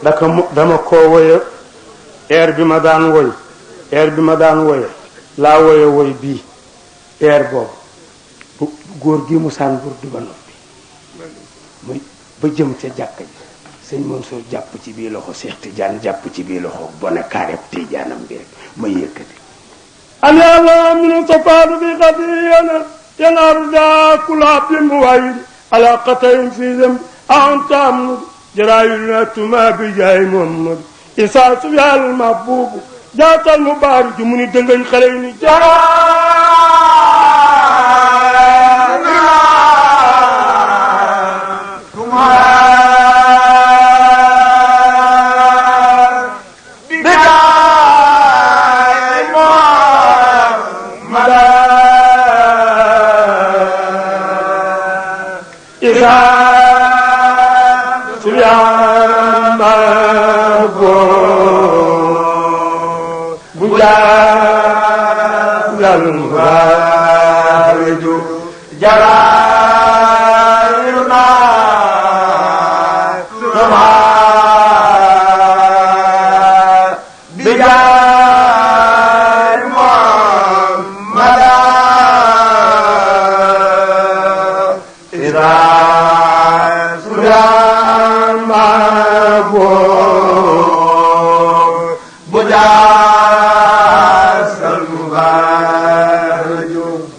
dama ko woye air bi ma daan woy woye laa woye woy bii air boobu bu góor gi mu saan bur du ba noppi muy ba jëm ca jàkka ji sëñ Mansour jàpp ci bii loxo Cheikh Tidiane jàpp ci bii loxo bone kaareb Tidianam bi rek ma yëkkati an yàlla minu safaadu bi xadiyana yanaaru daa kulaab li mu waayidi ala qatayin fi zam antam jaraayulna tuma bi jaay Muhammad isa su yàlla mahbubu jaatal mu baari ju mu ni dëngañ xale yi ni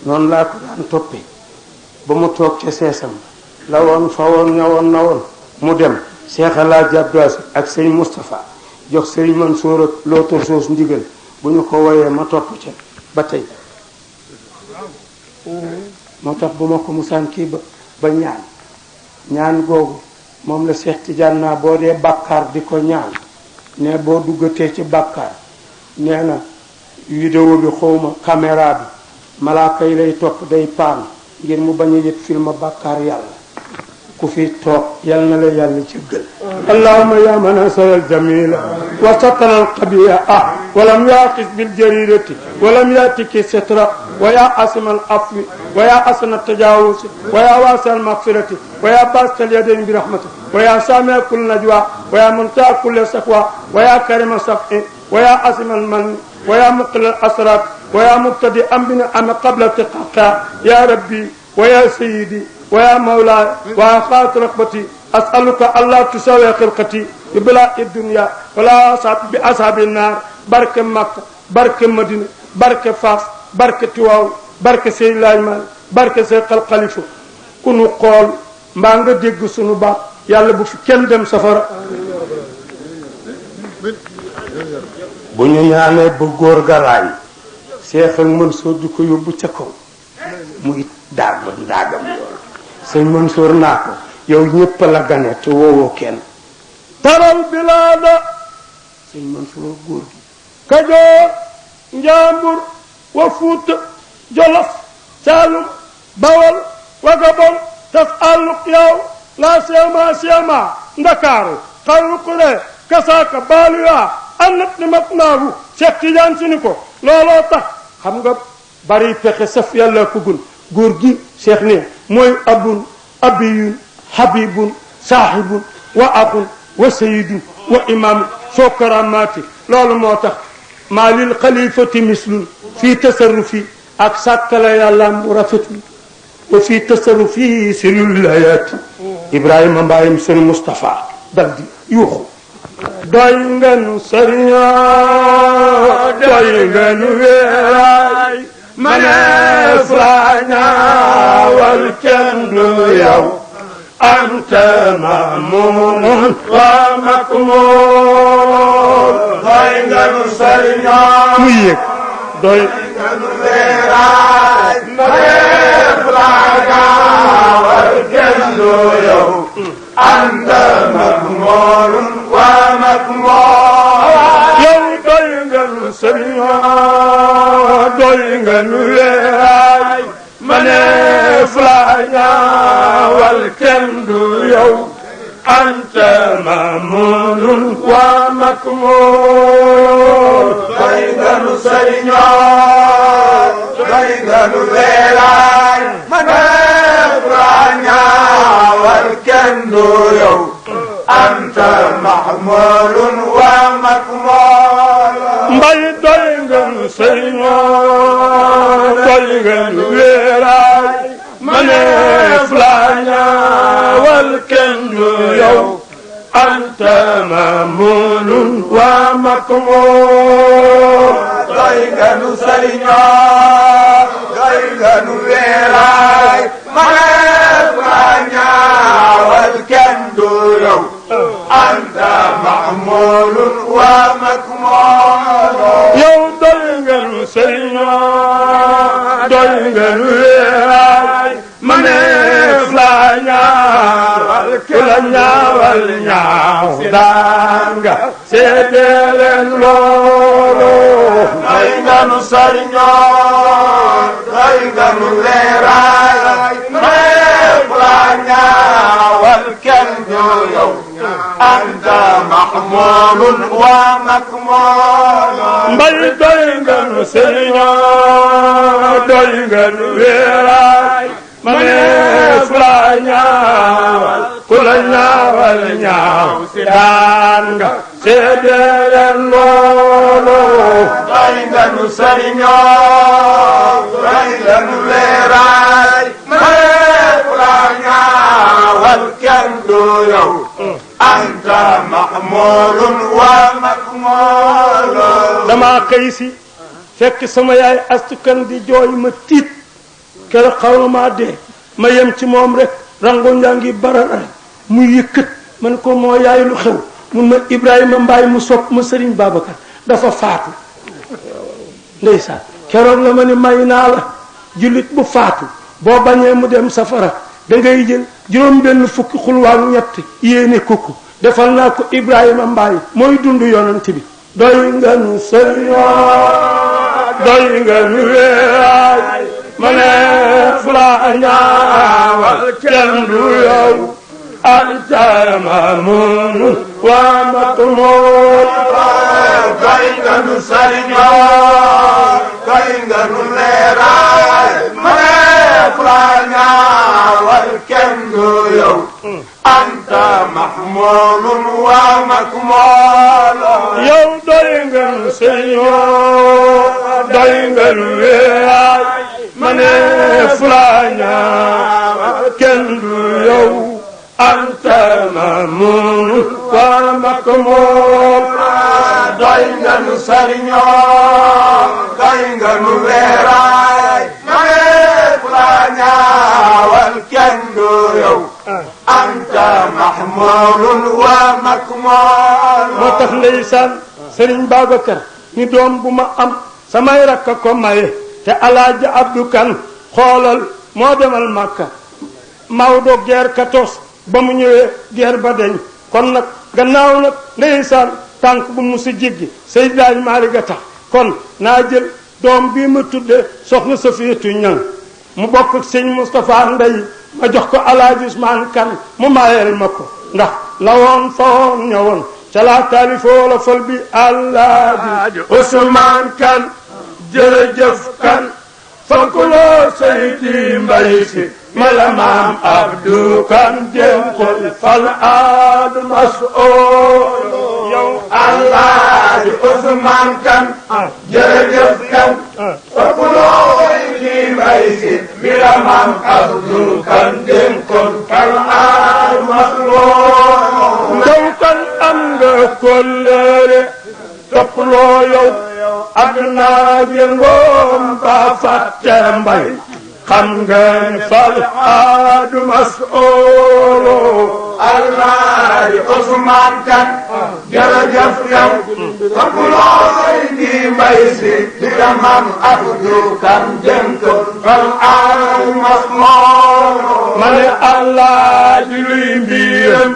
noonu laa ko daan toppee ba mu toog ca seesam la woon fa woon ñawoon na woon mu dem Cheikh Alaaji Abdou Aziz ak sëñ Moustapha jox sëñ Mansour ak lootor soos ndigal bu ñu ko woyee ma topp ca ba tey moo tax bu ma ko musaan kii ba ñaan googu moom la Cheikh Tidiane naa boo dee bàkkaar di ko ñaan ne boo duggatee ci bàkkaar nee na vidéo bi xawma caméra bi malaaka yi lay topp day paan ngir mu bañ a yëg film bàkkaar yàlla ku fi toog yal na la yàlla jéggal allahumma ya man asara aljamila wa satara alqabiha walam yaqis biljarirati walam yatiki sitra wa ya asima alafwi wa ya asna altajawusi wa ya wasi almaghfirati wa ya basta alyadayn birahmati wa ya samia kull najwa wa ya muntaha kull sakwa wa ya karima safi wa ya asima alman wa ya muqil alasrat wa ya mubtadi ambina ama qabla tiqaqa ya rabbi wa ya sayyidi ويا مولاي وخاط رغبتي أسألك الله تساوي خلقتي ببلاء الدنيا ولا بأصحاب النار بركة مكة بركة مدينة بركة فاس بركة تواو بركة سيد لايمان بركة سيد الخليفة كنو قول ما nga dégg sunu baat yàlla bu fi kenn dem safara bu ñu ñaanee ba góor garaay Cheikh ak Mansour di ko yóbbu ca kaw muy daag ba ndaagam loolu sëñ Mansour naa ko yow ñëpp la gane te woowoo kenn taral bilaada sëñ Mansour góor gi Kajoor Njambur wa Fuuta Jolof Saalum Bawol Wagabon tas àlluk yow la sema Ndakaaru xarukure kasaaka baaluyaa annat ni mat naagu Cheikh Tidiane si ni ko looloo tax xam nga bari pexe saf yàlla ko gun góor gi Cheikh ne mooy abun abiyun habibun sahibun wa aqun wa sayyidun wa imam soo karamaati loolu moo tax maa lil xalifati mislun fii tasarrufi ak sàkkala yàlla mu rafetul wa fii tasarrufi sirulayaati Ibrahima Mbayim seen Moustapha dal di yuuxu doy ngeen sëriña doy ngeen weeraay maneef laa ñaawal kenn du yow anta maamuun wa makmuul doy ngeen sëriña mu yëg doy ngeen weeraay maneef laa ñaawal kenn du yow anta maamuun wa makmuul yow doy ngeen sëriña doy ngeen weeraay maneef laa ñaawal kenn du yow anta maamuun wa makmuul doy ngeen sëriña doy ngeen weeraay maneef laa ñaawal kenn du yow anta mahmulun wa makmul mbay doy ngeen sëriñoo doy ngeen wéeraay maneef laa ñaawal kenn du yow anta mahmulun wa makmul doy ngeen sëriñoo doy ngeen wéeraay maneef laa ñaawal kenn du yow anta mahmulun wa makmul yow doy ngeen sëriñoo doy ngeen wéeraay maneef laa ñaawal ku la ñaawal ñaaw daan nga seede leen loolu doy ngeen sëriñoo doy ngeen wéeraay maneef laa ñaawal kenn du yow anta mahmulun wa makmul mbay doy ngeen sëriñoo doy ngeen wéeraay maneef laa ñaawal ku la ñaawal ñaaw daan nga seede leen loolu doy ngeen sëriñoo doy ngeen wéeraay maneef laa ñaawal kenn du yow anta mahmulun wa makmul dama xëy si fekk sama yaay astukan di jooy ma tiit kër xaw na maa dee ma yem ci moom rek rango njaa ngi bararare mu yëkkat man ko moo yaay lu xew mun ma Ibrahima Mbaay mu sopp ma Serigne Babacar dafa faatu ndeysaan keroog la ma ni may naa la jullit bu faatu boo bañee mu dem safara da ngay jël juróom benn fukki xulwaak ñett yéene kukku defal naa ko Ibrahima Mbaay mooy dund yonent bi doy ngeen sëriñoo doy ngeen wéeraay maneef laa ñaawal kenn du yow anta mahmulun wa makmul doy ngeen sëriñoo doy ngeen wéeraay maneef laa ñaawal kenn du yow anta mahmulun wa makmul yow doy ngeen sëriñoo doy ngeen wéeraay maneef laa ñaawal kenn du yow anta mahmulun wa makmul doy ngeen sëriñoo doy ngeen wéeraay maneef laa ñaawal kenn du yow anta mahmulun wa makmul moo tax ndeysaan Serigne Babacar ni doom bu ma am samay rakk ko maye te Alaaji Abdou Kan xoolal moo demal Makka Maodo guerre 14 ba mu ñëwee guerre ba deñ kon nag gannaaw nag ndeysaan tànk bu musu jéggi Seydi Hadji Malick a tax kon naa jël doom bii ma tudde soxna Safiyatu Ñang mu bokk ak sëñ Moustapha Ndey ma jox ko Alaaji Usmaan Kan mu mayeel ma ko ndax la woon fa woon ñëwoon ca laa taalifoo la fol bi Alaaji Usmaan Kan jërëjëf kan fankuloo Seydi Mbay Si mala maam Abdou Kan jénkol fal aad mas'ool yow Alaaji Usmaan Kan jërëjëf kan fankuloo Seydi Mbay Si mala maam Abdou Kan jénkol fal aad mas'ool yow kan am nga kóllëre toppaloo yow ak naa jëngoom ba fàtte mbay xam nga ni fal aadu mas'oolo Alaaji Usmaan Kan jërëjëf yow toppaloo Seydi Mbay Si di maam Abdou Kan jénkol fal aad mas'ool ma ne Alaaji luy mbiram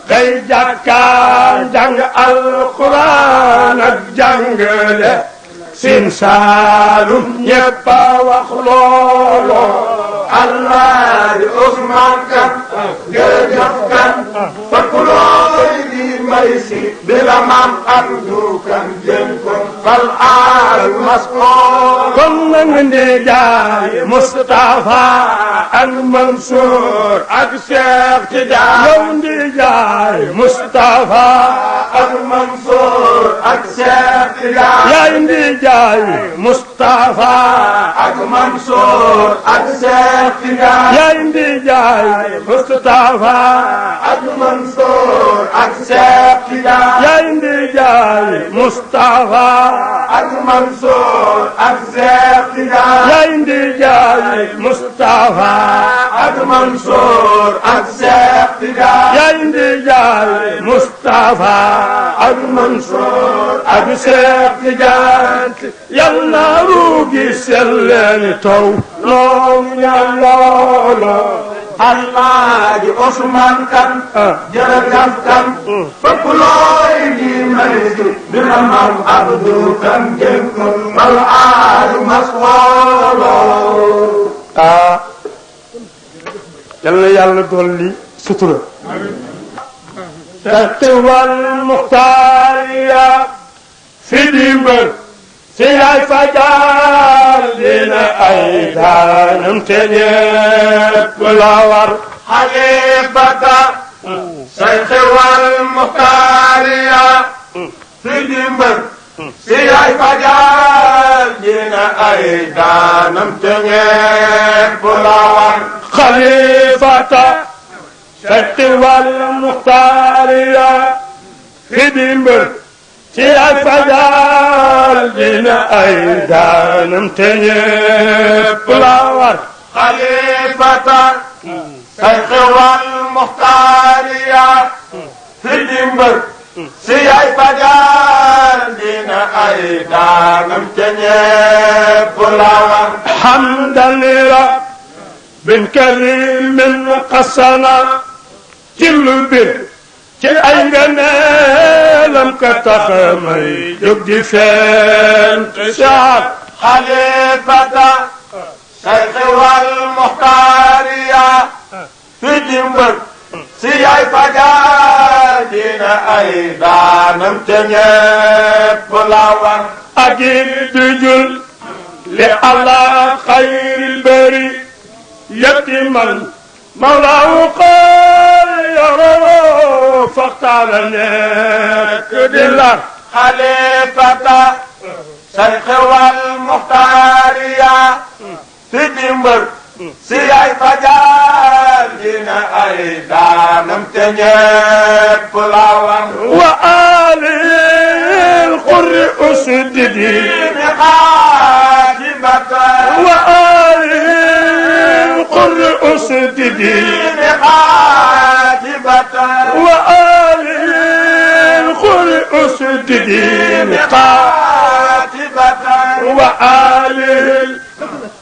kay jàkkaan jàng alquran ak jàngale Siin Saalum ñépp a wax loolo Alaaji Usmaan Kan jërëjëf kan fankuloo Seydi Mbay Si bila maam Abdou kan jënkoon fal al mas'ul kon na nga ne jaay Moustapha ak Mansour ak Cheikh Tidiane yow ndi jaay Moustapha ak Mansour ak Cheikh Tidiane yaay ndi jaay Moustapha ak Mansour ak Cheikh Tidiane yaay ndi jaay Moustapha ak Mansour ak Cheikh Tidiane yaay ndi jaay Moustapha ak Mansour ak Cheikh Tidiane yaay ndi jaay Moustapha ak Mansour ak Cheikh Tidiane yaay ndi jaay Moustapha ak Mansour ak Cheikh Tidiane yàlla ruugi selleeni taw noonu ñaan loola Alaaji Ousmane Kane jërëjëf Kane fépp looy di may dina maam Abdou Kane jënkoon fal al mas'ul yal na yàlla dolli sutura taqwal muxtaariya fi dimbal si yaay fajar dina ay daanam te ñépp la war xalifata sayxewal muxtaariya fi dimbal si yaay fajar dina ay daanam te ñépp la war xalifata sayxewal muxtaariya fi dimbal si yaay fajar dina ay daanam te ñépp la war xalifata sayxewal muxtaariya fi dimbal si yaay fajar dina ay daanam te ñépp la war حمدا لرب كريم قصنا كل بر ci ay ngëneelam ka tax may jóg di fent saat xalifata sayxewal muxtaariya fi dimbal si yaay fajar dina ay daanam te ñépp la war agit du jul li ala xayril bari yatiman mawlaahu qal yaroo faxtaara nekk di lar xalifata sayxewal muxtaariya fi dimbal si yaay fajar dina ay daanam te ñépp la war wa alil qurri usdidi xaatibata wa alil qurri usdidi xaatibata wa alil qurri usdidi xaatibata wa alil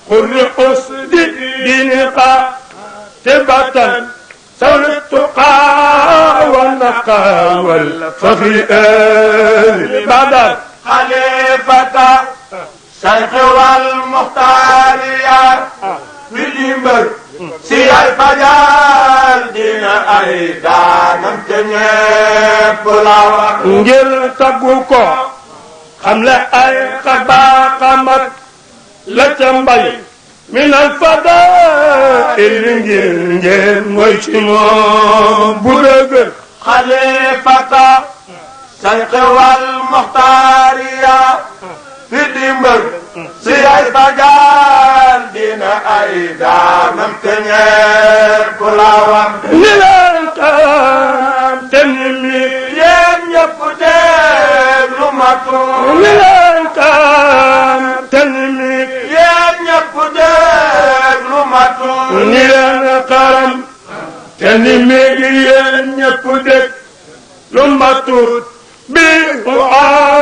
qurri usdidi qatibatan سول التقى والنقى والفخر بدر خليفة شيخ والمختارية في الجمبر سي الفجر دين أيضا نمتني بلاوة ngir taggu ko xam le ay xabaaxamat la ca mbay min al fadail ngir ngeen mooy ci moom bu dëgër خليفة شيخ والمختارية في الجمبر سي الفجر دين أيضا نمتني بلاوة ni leen tam te ni mi yéen ñëpp déglu ma tuut ni leen tam te ni mi yéen ñëpp déglu ma tuut ni leen xaram te ni mi gi yéen ñëpp dégg lu ma tuut bi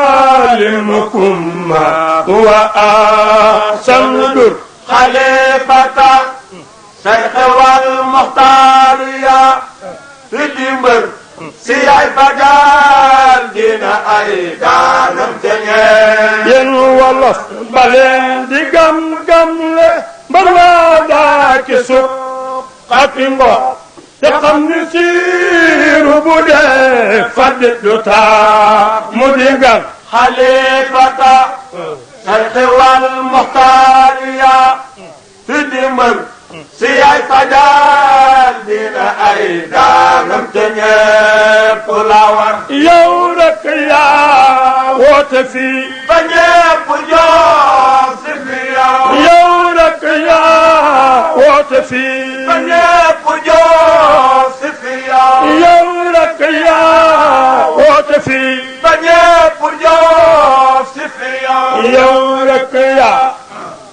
uallimukum ma huwa ahsan dur خليفة شيخ والمختارية في الدمبر سي فجال دينا أيضا نمتني yéen wolof ba leen di gam-gam le mbar laa daa ci suuf xati ngo te xam ni siiru bude fadduta mudiga xalifata sayxi wal muxtaariya tudimar si ay fajal dina ay daanam te ñépp la war yow rek yaa woote fii ba ñépp jox si fi yow rek yaa woote fii ba ñépp jox si fi yow rek yaa woote fii ba ñépp jox si fi yow rek yaa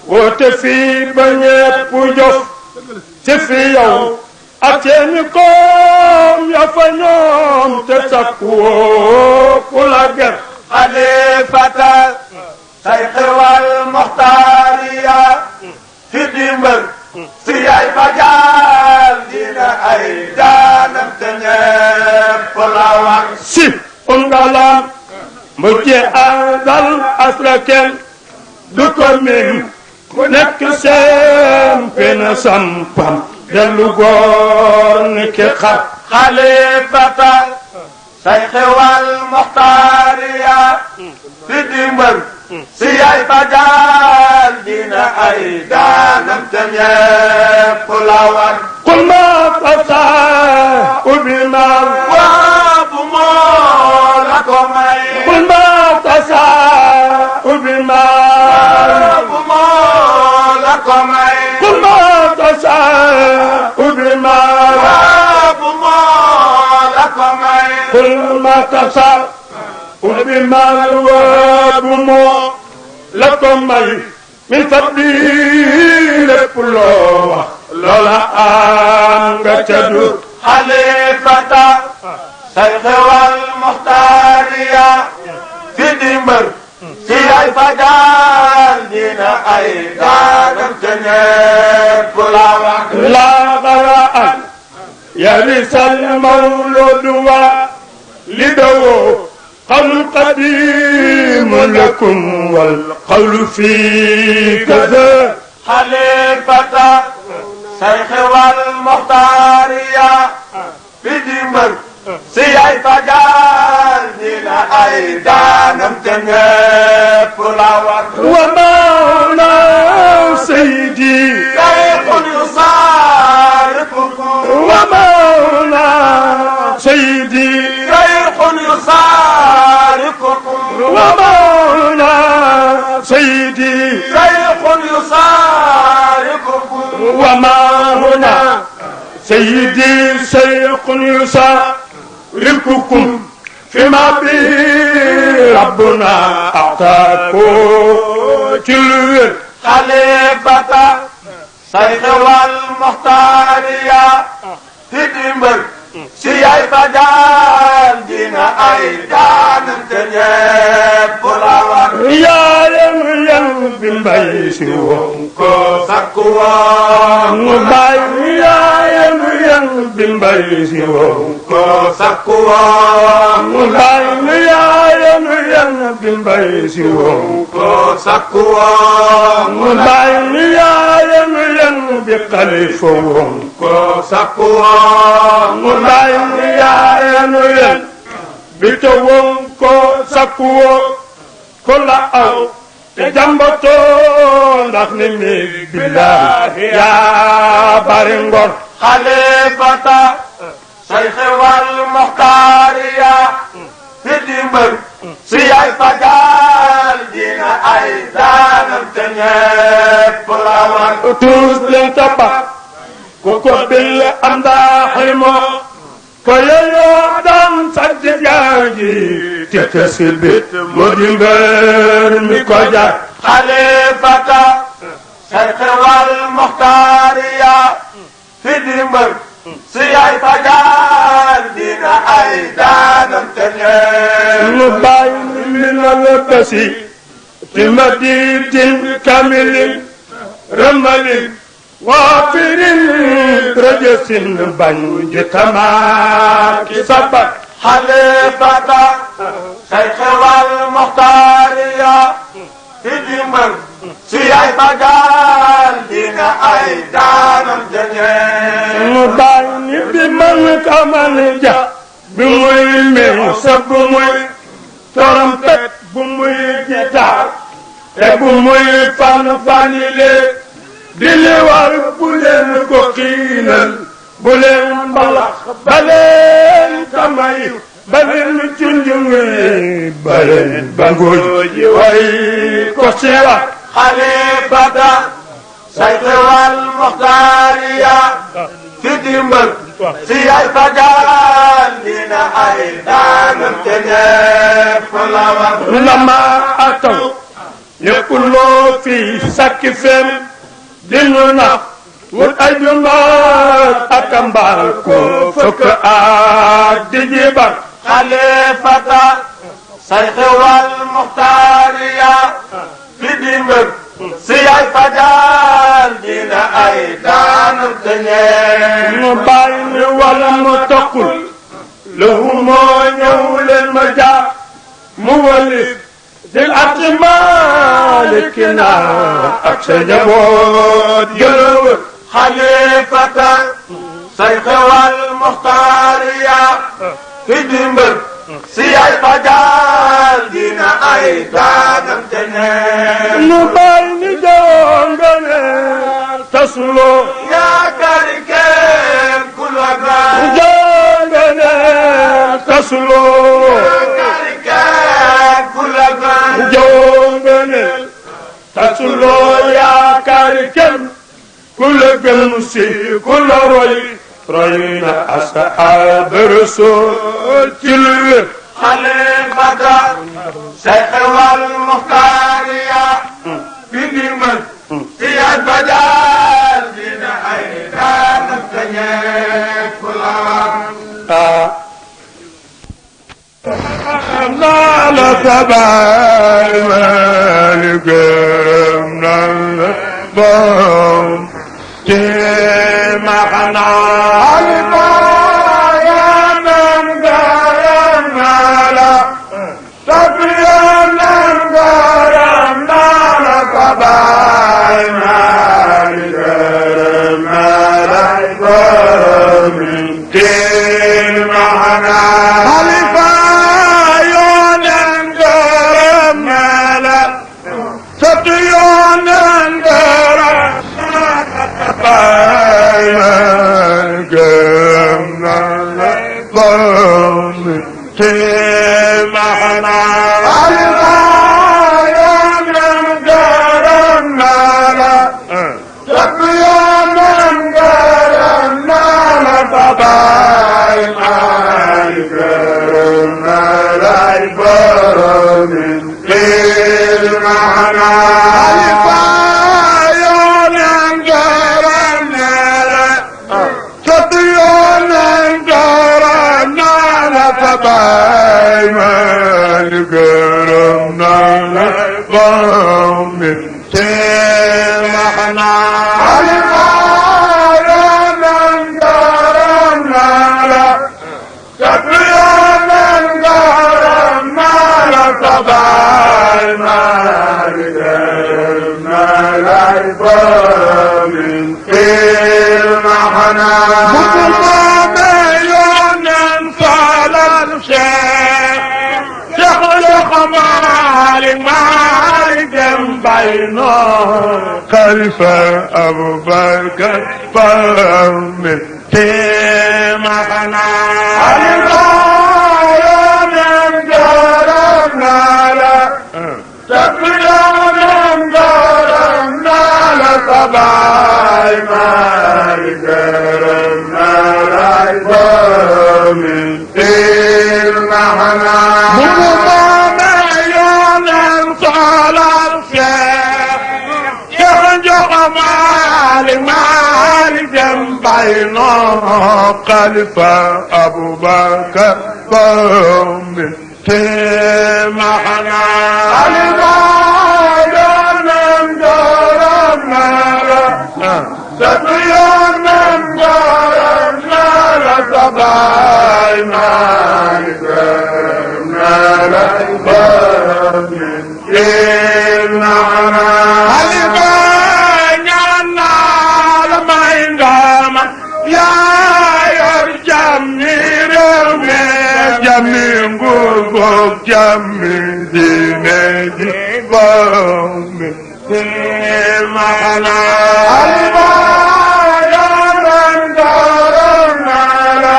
woote fii ba ñépp jof ci fi yow ak seeni koom ya fa ñoom te sakku woo ku la ger xalifata sayxi wal muxtaariya fi dimbal si ay fajal dina ay daanam te ñépp la war si ungalam mujje adal asraken du ko mim ku nekk seen pena sampam dellu góor ni ki xar xalifata sayxi wal muxtaariya fi dimbal si ay fajal dina ay daanam te ñépp la war qul ma tasaa'u bimal waabu moo la ko may qul ma tasaa'u bimal waabu moo la ko may qul ma tasaa'u bimal waabu moo la ko may qul ma tasaa'u bimal waabu moo la ko may min fadli lépp loo wax loola am nga ca dur xalifata sayxi wal muxtaariya fi dimbal si ay fajal dina ay daanam te ñépp la war la garaan yarisal mawlud wa lidawo قول قديم لكم والقول في كذا خليفة شيخ والمختارية في دمر سياي فجال دينا أيضا نمتنى فلاور ومولا سيدي شيخ يصارفكم ومولا سيدي شيخ يصارفكم ومولا سيدي شيخ يصارفكم وما هنا سيدي شيخ يشارككم فيما به ربنا أعطاكم تلوين خليفة شيخ والمختارية تدمر سياي فجال دينا أيضا نمتنى فلاور يا يم بمبيس وانكو سكوا مباي يا يم بمبيس وانكو سكوا مباي يا يم بمبيس وانكو سكوا مباي يا يم بقلف وانكو سكوا مباي يا يم بتوانكو سكوا كل أو تجمبتو نحن بالله يا بارنغور خليفة شيخ والمختارية في دمر سياي فجال دينا أيضا نمتنى فلاور tous leen tabax ku ko bil am daa xayma ko yeyoo daan sant jaaji te tesil bit moo di mbër mi ko jar خليفة شيخ والمختارية في دمر سياي فجال دينا أيضا نمتنى mu bàyyi min al-basi fi madidin kamilin ramalin waafirin rajasin bañ ji tamaaki sabar خليفة شيخ والمختارية في دمر سياي فجال دينا أيضا نمتنى mu bàyyi bi man kamal ja bi muy misa bu muy trompette bu muy guitare te bu muy fanile di li war bu leen ko xiinal bu leen mbalax ba leen tamay ba leen junjungi ba leen bangooji way ko ci wax xalifata sayxewal muxtaariya fi dimbal si ay fagaan dina ay daanam te ñepp la war lama ataw ñépp loo fi sakki fem dinu nax wut ay jumbaat ak mbaal ko fëkk ak di jibar xalifata sayxewal muxtaariya fi dimbal si ay fagaan dina ay daanam te ñepp mu bàyyi ni wala mu toqul lahu moo ñëw leen ma jaar mu walif dil ati maalikina ak sa njaboot gëlëwër xalifata sayxewal muxtaariya fi dimbal si ay fagaan dina ay daanam te ñepp nu bàyyi ni jongane tasuloo yaakaari kenn ku la gaañ jongane tasuloo yaakaari kenn ku la gaañ jongane tasuloo yaakaari kenn ku la gën si ku la roy na ashaab rasul ci lu wér xalifata sayxewal muxtaariya fi dimbal si ay fagaan dina ay daanam te ñepp la naa la tabaay maali gërëm naa la boom te ma xanaa yaa nan gërëm naa la tabaay maali gërëm naa la boom te ma xanaa Khalifa Abubakar Palme tema kana Khalifa yonen garam nala tapiyonen garam nala tabai mari garam nala ibamin tema kana Mukmana yonen salal Khalifa Abubakar Palme tema kana Khalifa yonen garam nala tapiyonen garam nala tabai mari garam nala ibamin tema kana Khalifa boog jàmmi diine ji borom mi alima yonen gërëm naa la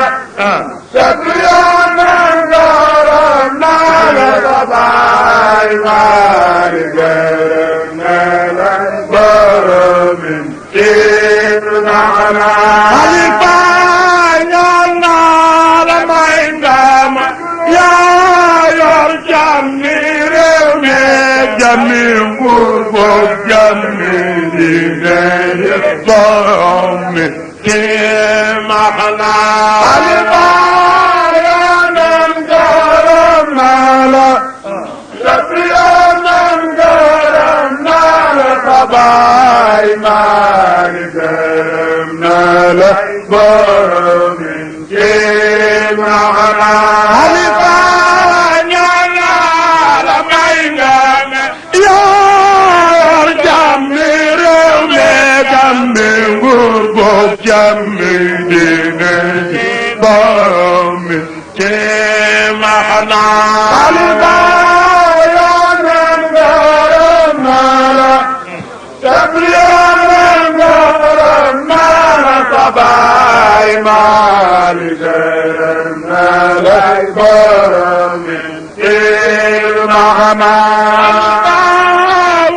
sëtu yonen gërëm naa la sa baay waari gërëm naa la borom mi Xalifa ñaan naa la may ndam yaa yor jàmmi réew mi jàmmi nguur boog jàmmi diine borom mi Xalifa yonen gërëm naa la sëtu yonen gërëm naa la sa baay maari gërëm naa la borom mi Xalifa ñaan naa la may ndam yaa yor jàmmi réew mi jàmmi nguur boog jàmmi diine borom mi Xalifa yonen gërëm naa la sëtu yonen gërëm naa la sa baay maari gërëm naa la borom mi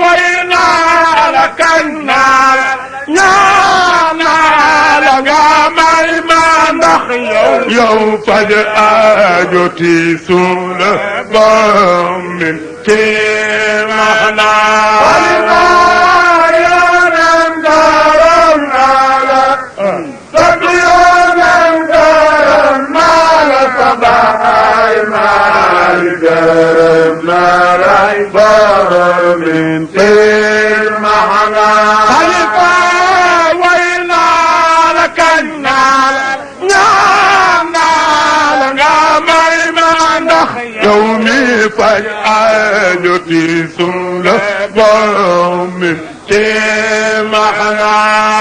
way naa la kañ naa la ñaan naa la nga may ma ndax yow faj aajo tiisu la borom mi Xalifa yonen gërëm naa la sëtu yonen gërëm naa la sa baay maari gërëm naa la borom mi Xalifa way naa la kañ naa la ñaan naa la nga may ma ndax yow mi faj aajo tiisu la borom mi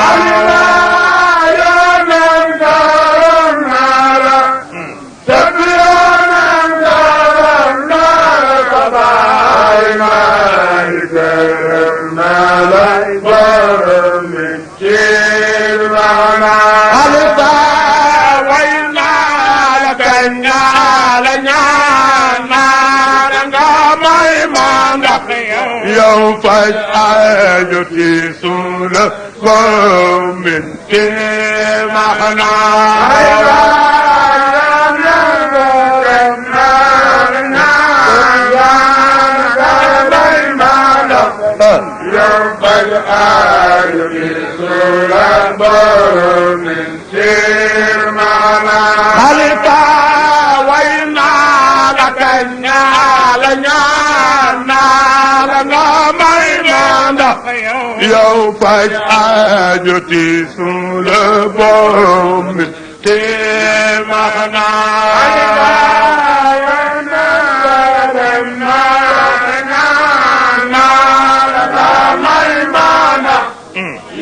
Xalifa yonen gërëm naa la sëtu yonen gërëm naa la sa baay maari gërëm naa la borom mi Xalifa way naa la kañ naa la ñaan naa la nga may ma ndax yow faj aajo tiisu la borom mi yow faj aajo tiisu la borom mi Xalifa way naa la kañ naa la ñaan naa la nga may ma ndax yow faj aajo tiisu la borom mi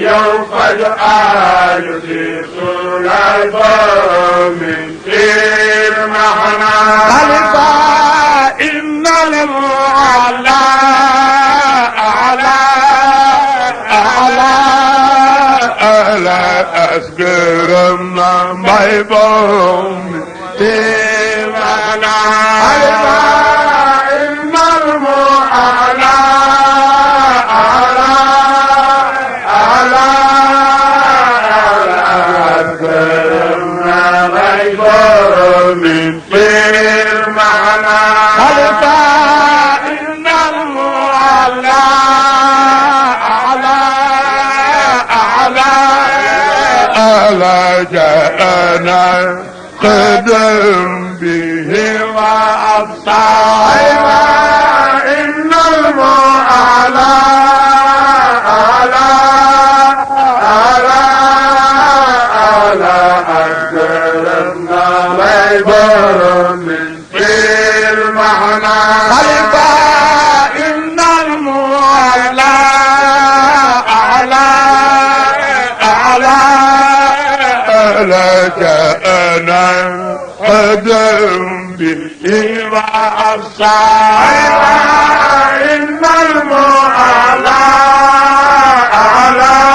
yow faj aajo tiisu la borom mi Xalifa innal mu'alla ala asgërëm na may borom mi Xalifa innal mu'alla Xalifa innal mu'alla ala ja'ana qadam bihi wa absara innal mu'alla Xalifa innal mu'alla لك أنا قدم بالإيواء الصائبة إن المعلى على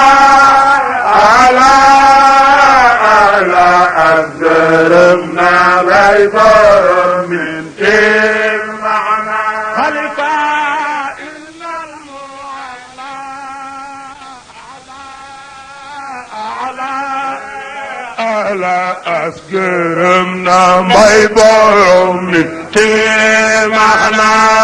أزرمنا غيظر من كل معنى خلفا إن المعلى على أزرمنا غيظر من كل معنى